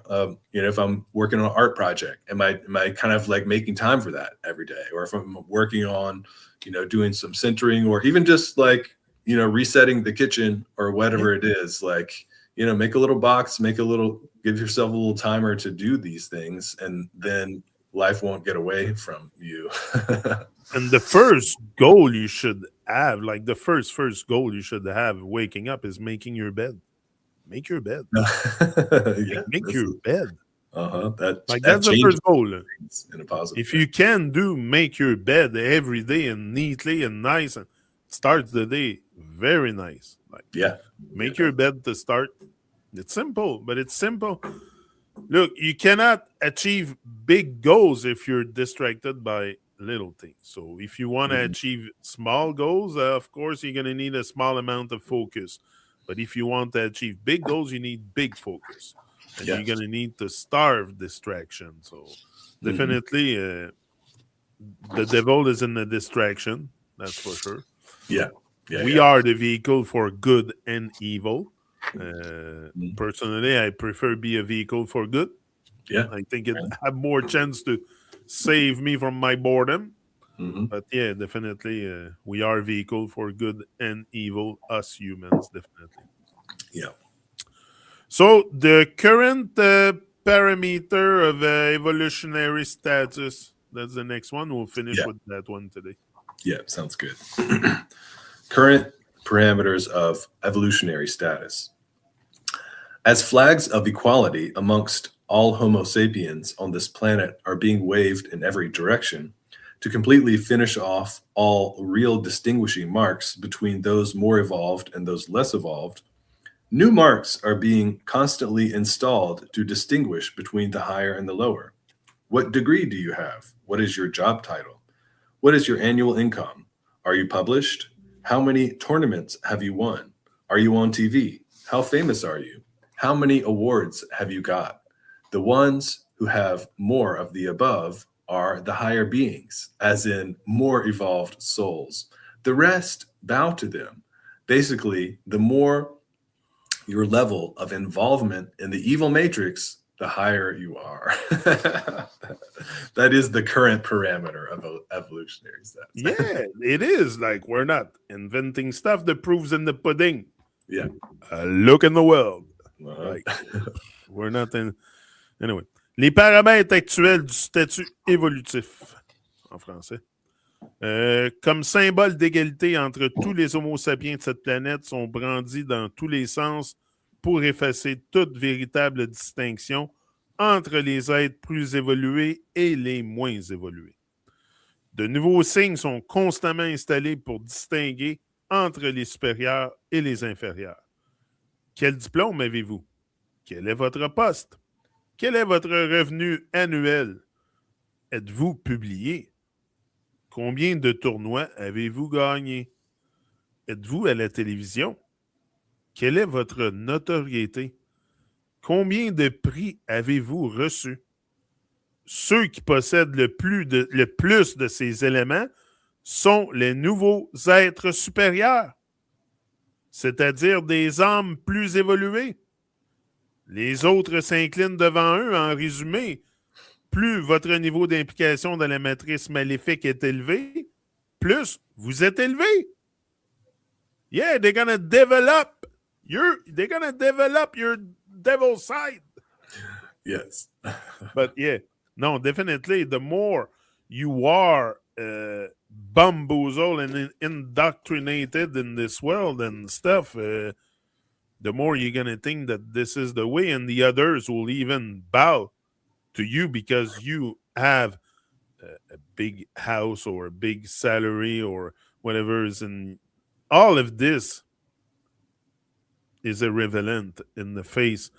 if I'm working on an art project, am I kind of like making time for that every day? Or if I'm working on, doing some centering, or even just like, resetting the kitchen or whatever it is, like, make a little box, give yourself a little timer to do these things, and then life won't get away from you. And the first goal you should have, like the first goal you should have waking up, is making your bed. Make your bed. Make your bed. That's the first goal. In a positive if you can make your bed every day and neatly and nice, and starts the day very nice. Make your bed to start. It's simple, but it's simple. Look, you cannot achieve big goals if you're distracted by little things. So if you want to achieve small goals, of course, you're going to need a small amount of focus. But if you want to achieve big goals, you need big focus. And you're going to need to starve distraction. So definitely the devil is in the distraction. That's for sure. We are the vehicle for good and evil. Personally, I prefer be a vehicle for good. I think it have more chance to save me from my boredom. But definitely we are a vehicle for good and evil, us humans, definitely. So the current parameter of evolutionary status, that's the next one. We'll finish with that one today. Sounds good. Current parameters of evolutionary status. As flags of equality amongst all Homo sapiens on this planet are being waved in every direction, to completely finish off all real distinguishing marks between those more evolved and those less evolved, new marks are being constantly installed to distinguish between the higher and the lower. What degree do you have? What is your job title? What is your annual income? Are you published? How many tournaments have you won? Are you on TV? How famous are you? How many awards have you got? The ones who have more of the above are the higher beings, as in more evolved souls. The rest bow to them. Basically, the more your level of involvement in the evil matrix, the higher you are. That is the current parameter of evolutionary stats. Yeah, it is. Like, we're not inventing stuff that proves in the pudding. Yeah. Look in the world. Like, we're not in... Anyway. Les paramètres actuels du statut évolutif, en français. Comme symbole d'égalité entre tous les homo sapiens de cette planète, sont brandis dans tous les sens pour effacer toute véritable distinction entre les êtres plus évolués et les moins évolués. De nouveaux signes sont constamment installés pour distinguer entre les supérieurs et les inférieurs. Quel diplôme avez-vous? Quel est votre poste? Quel est votre revenu annuel? Êtes-vous publié? Combien de tournois avez-vous gagné? Êtes-vous à la télévision? Quelle est votre notoriété? Combien de prix avez-vous reçus? Ceux qui possèdent le plus de ces éléments sont les nouveaux êtres supérieurs, c'est-à-dire des âmes plus évoluées. Les autres s'inclinent devant eux. En résumé, plus votre niveau d'implication dans la matrice maléfique est élevé, plus vous êtes élevé. Yeah, they're gonna develop your devil side. Yes. But yeah, no, definitely the more you are bamboozled and indoctrinated in this world and stuff, the more you're going to think that this is the way, and the others will even bow to you because you have a big house or a big salary or whatever is in. All of this is irrelevant in the face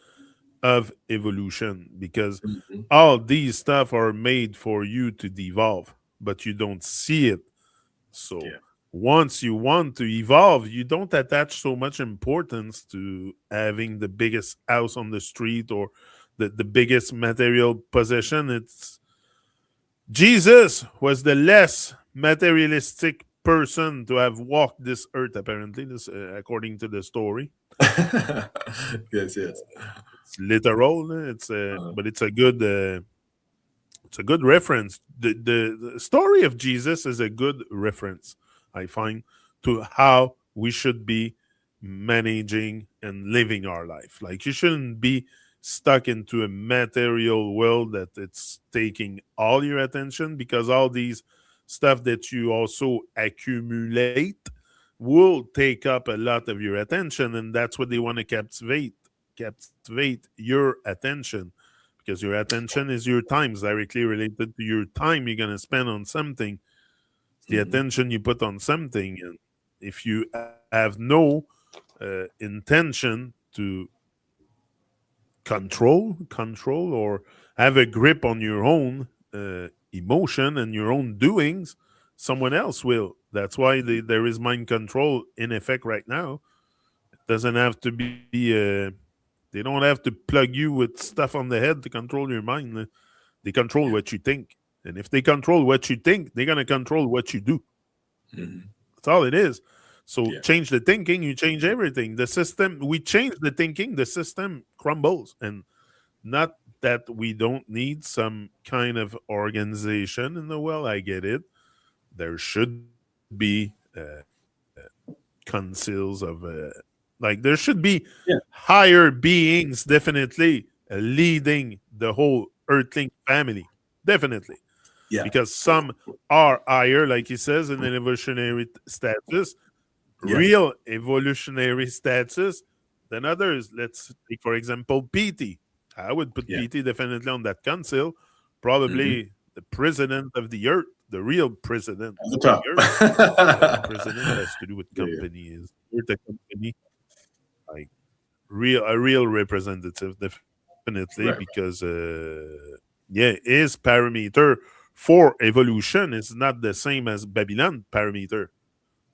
of evolution because all these stuff are made for you to devolve, but you don't see it. So once you want to evolve, you don't attach so much importance to having the biggest house on the street or the biggest material possession. It's Jesus was the less materialistic person to have walked this earth, apparently, this according to the story. Yes. It's literal. But it's a good reference. The story of Jesus is a good reference, I find, to how we should be managing and living our life. Like, you shouldn't be stuck into a material world that it's taking all your attention, because all these stuff that you also accumulate will take up a lot of your attention, and that's what they want to captivate your attention, because your attention is your time. It's directly related to your time you're going to spend on something. It's the attention you put on something, and if you have no intention to control or have a grip on your own emotion and your own doings, someone else will. That's why there is mind control in effect right now. It doesn't have to be they don't have to plug you with stuff on the head to control your mind. They control what you think, and if they control what you think, they're going to control what you do. That's all it is. So change the thinking, you change everything. The system, we change the thinking, the system crumbles. And not that we don't need some kind of organization in the world. I get it. There should be councils of, there should be higher beings, definitely, leading the whole Earthling family. Definitely. Yeah. Because some are higher, like he says, in an evolutionary status. Real evolutionary status than others. Let's take, for example, PT. I would put PT definitely on that council. Probably the president of the earth, the real president of the earth. The president has to do with companies. The company, like a real representative, definitely, because his parameter for evolution is not the same as Babylon parameter.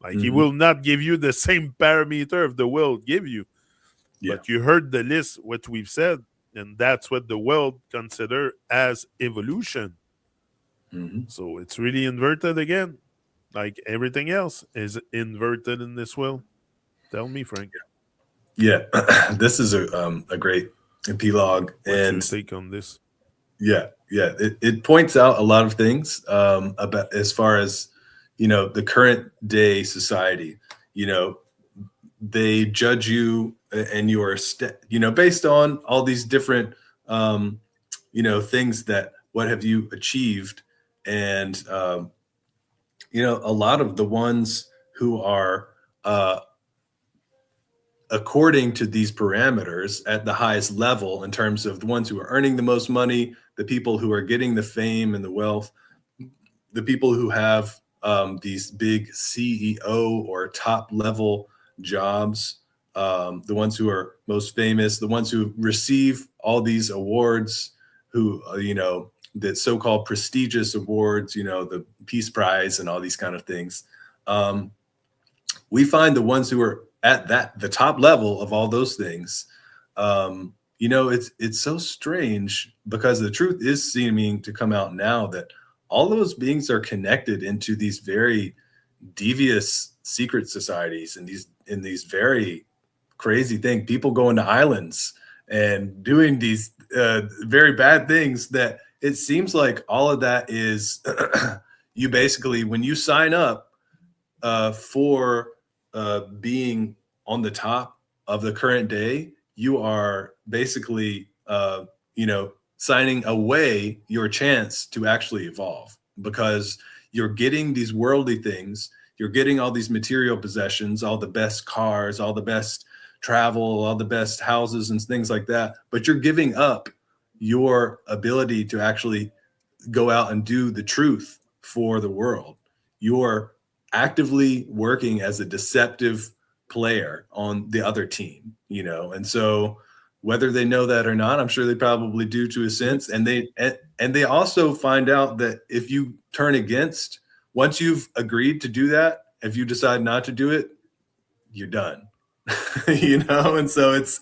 Like, he will not give you the same parameter of the world give you. But you heard the list, what we've said, and that's what the world consider as evolution. Mm-hmm. So it's really inverted again. Like everything else is inverted in this will. Tell me, Frank. Yeah, this is a great epilogue. What's And your take on this? yeah, it points out a lot of things about as far as, the current day society. They judge you and your based on all these different things that what have you achieved. And a lot of the ones who are according to these parameters at the highest level, in terms of the ones who are earning the most money, the people who are getting the fame and the wealth, the people who have these big CEO or top level jobs, the ones who are most famous, the ones who receive all these awards, who, the so-called prestigious awards, the Peace Prize and all these kind of things. We find the ones who are at the top level of all those things. It's so strange, because the truth is seeming to come out now that all those beings are connected into these very devious secret societies, and these very crazy things. People going to islands and doing these very bad things, that it seems like all of that is you basically, when you sign up for being on the top of the current day, you are basically, signing away your chance to actually evolve, because you're getting these worldly things, you're getting all these material possessions, all the best cars, all the best travel, all the best houses and things like that, but you're giving up your ability to actually go out and do the truth for the world. You're actively working as a deceptive player on the other team, and so whether they know that or not, I'm sure they probably do to a sense. And they also find out that if you turn against, once you've agreed to do that, if you decide not to do it, you're done. And so it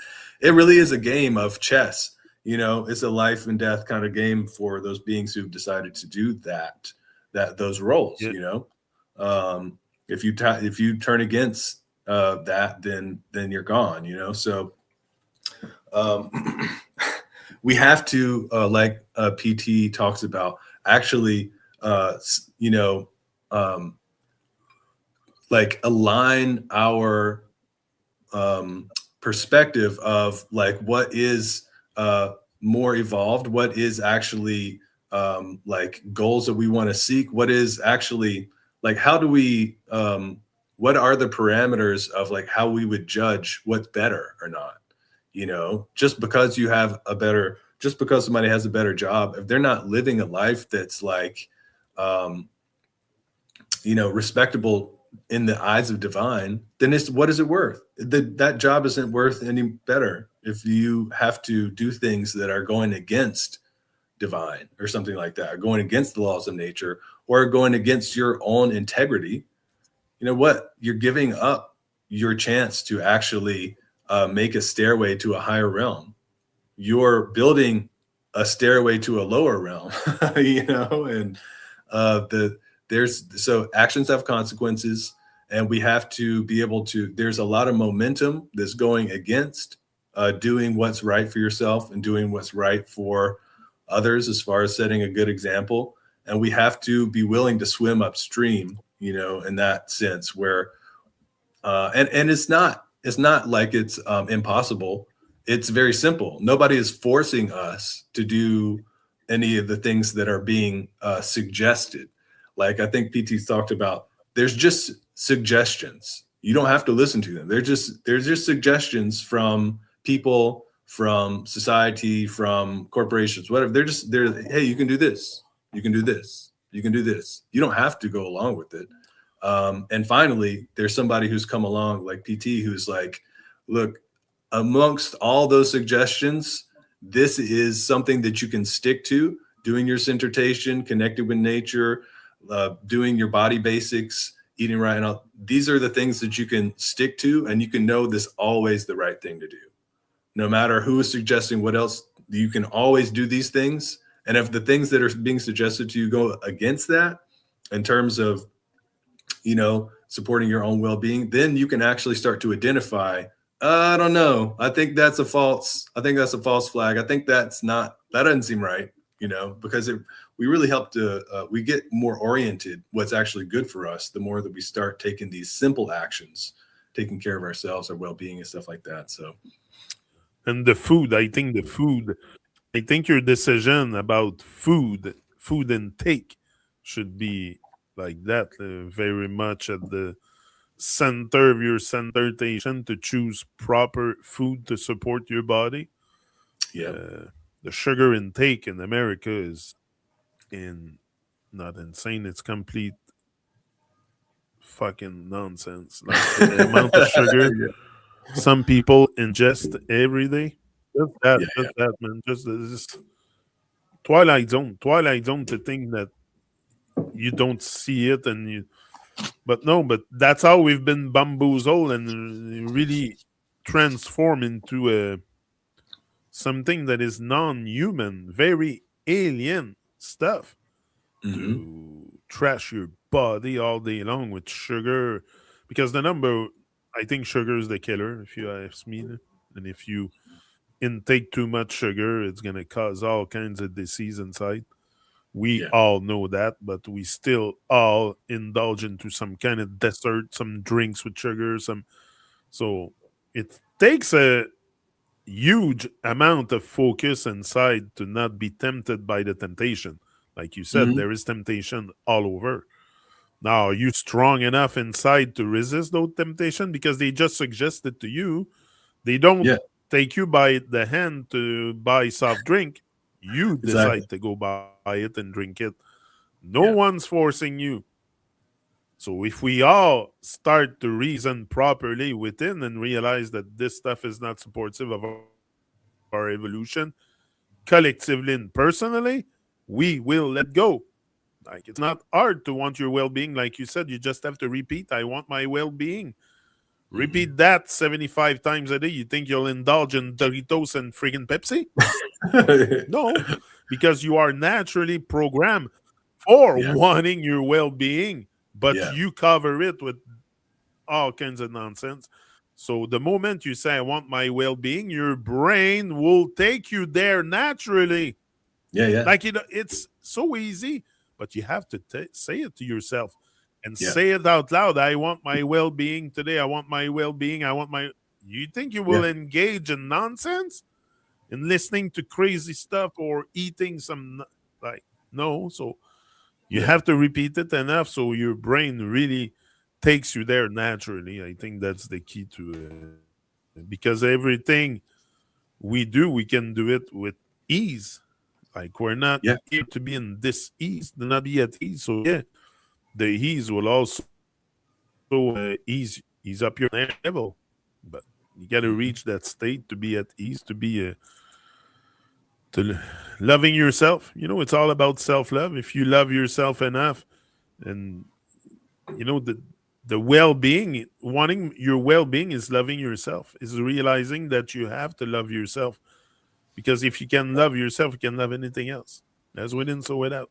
really is a game of chess. It's a life and death kind of game for those beings who've decided to do those roles. Yeah. If you turn against that, then you're gone. So we have to, like PT talks about, actually, like align our perspective of like what is more evolved, what is actually like goals that we want to seek, what is actually like, how do we what are the parameters of like how we would judge what's better or not. Just because somebody has a better job, if they're not living a life that's like respectable in the eyes of divine, then what is it worth? That job isn't worth any better if you have to do things that are going against divine or something like that, or going against the laws of nature, or going against your own integrity. You're giving up your chance to actually make a stairway to a higher realm. You're building a stairway to a lower realm, and so actions have consequences, and we have to be able to, there's a lot of momentum that's going against doing what's right for yourself and doing what's right for others, as far as setting a good example. And we have to be willing to swim upstream, in that sense, where and it's not like it's impossible. It's very simple. Nobody is forcing us to do any of the things that are being suggested. Like I think PT's talked about, there's just suggestions. You don't have to listen to them. They're just suggestions from people, from society, from corporations, whatever. They're hey, you can do this. You can do this. You can do this. You don't have to go along with it. And finally, there's somebody who's come along like PT, who's like, look, amongst all those suggestions, this is something that you can stick to, doing your centration, connected with nature, doing your body basics, eating right. And these are the things that you can stick to, and you can know this always the right thing to do. No matter who is suggesting what else, you can always do these things, And if the things that are being suggested to you go against that in terms of, supporting your own well-being, then you can actually start to identify, I don't know, I think that's a false flag. I think that doesn't seem right, because we really help to, we get more oriented what's actually good for us the more that we start taking these simple actions, taking care of ourselves, our well-being and stuff like that. So, and the food, I think your decision about food intake should be like that, very much at the center of your centeration to choose proper food to support your body. yeah. The sugar intake in America is not insane. It's complete fucking nonsense. Like the amount of sugar some people ingest every day. Just that, man. Just this Twilight Zone. Twilight Zone to think that you don't see it but that's how we've been bamboozled and really transformed into something that is non-human, very alien stuff to trash your body all day long with sugar, because I think sugar is the killer, if you ask me. And if you intake too much sugar, it's going to cause all kinds of disease inside. We all know that, but we still all indulge into some kind of dessert, some drinks with sugar, so it takes a huge amount of focus inside to not be tempted by the temptation. Like you said, there is temptation all over. Now, are you strong enough inside to resist those temptation? Because they just suggest it to you. They don't take you by the hand to buy soft drink. You decide to go buy it and drink it. No one's forcing you. So if we all start to reason properly within and realize that this stuff is not supportive of our evolution, collectively and personally, we will let go. Like, it's not hard to want your well-being. Like you said, you just have to repeat, I want my well-being. Repeat that 75 times a day. You think you'll indulge in Doritos and friggin' Pepsi? No, because you are naturally programmed for wanting your well-being, but you cover it with all kinds of nonsense. So the moment you say, I want my well-being, your brain will take you there naturally. Like, it's so easy, but you have to say it to yourself and say it out loud. I want my well-being today. I want my well-being. You think you will engage in nonsense? In listening to crazy stuff or eating some, no. So you have to repeat it enough so your brain really takes you there naturally. I think that's the key to it. Because everything we do, we can do it with ease. Like, we're not here to be in this ease, to not be at ease. So the ease will also ease up your level. But you got to reach that state to be at ease, to be to loving yourself. It's all about self-love. If you love yourself enough, and the well-being, wanting your well-being is loving yourself, is realizing that you have to love yourself. Because if you can love yourself, you can love anything else. As within, so without.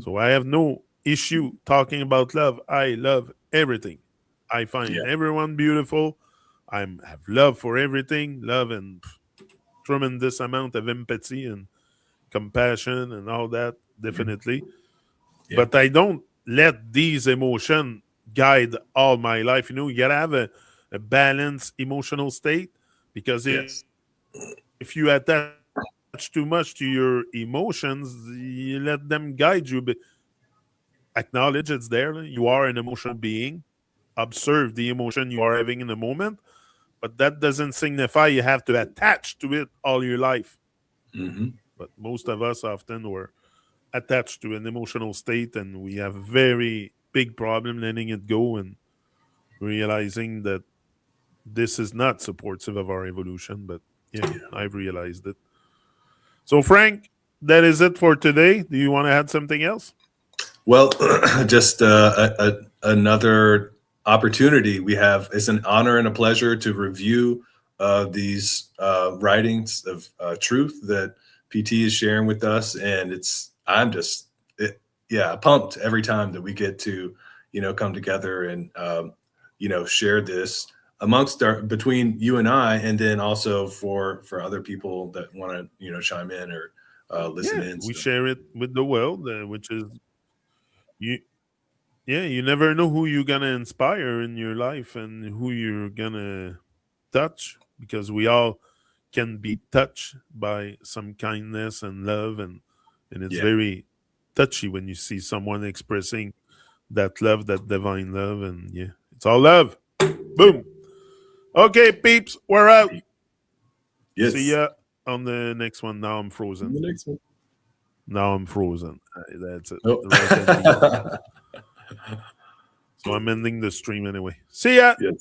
So I have no issue talking about love. I love everything. I find everyone beautiful. I have love for everything. Love and tremendous amount of empathy and compassion and all that, definitely. But I don't let these emotions guide all my life. You got to have a balanced emotional state, because if you attach too much to your emotions, you let them guide you. But acknowledge it's there. You are an emotional being. Observe the emotion you are having in the moment. But that doesn't signify you have to attach to it all your life. But most of us often were attached to an emotional state, and we have a very big problem letting it go and realizing that this is not supportive of our evolution. But I've realized it. So, Frank, that is it for today. Do you want to add something else? Well, just another opportunity we have. It's an honor and a pleasure to review these writings of truth that PT is sharing with us, and I'm just pumped every time that we get to come together and share this between you and I, and then also for other people that want to chime in or listen in. We share it with the world, which is you. Yeah, you never know who you're gonna inspire in your life and who you're gonna touch, because we all can be touched by some kindness and love, and it's very touchy when you see someone expressing that love, that divine love, and it's all love. Boom. Okay, peeps, we're out. Yes. See ya on the next one. Now I'm frozen. The next one. Now I'm frozen. That's it. Oh. So I'm ending the stream anyway. See ya. Yes.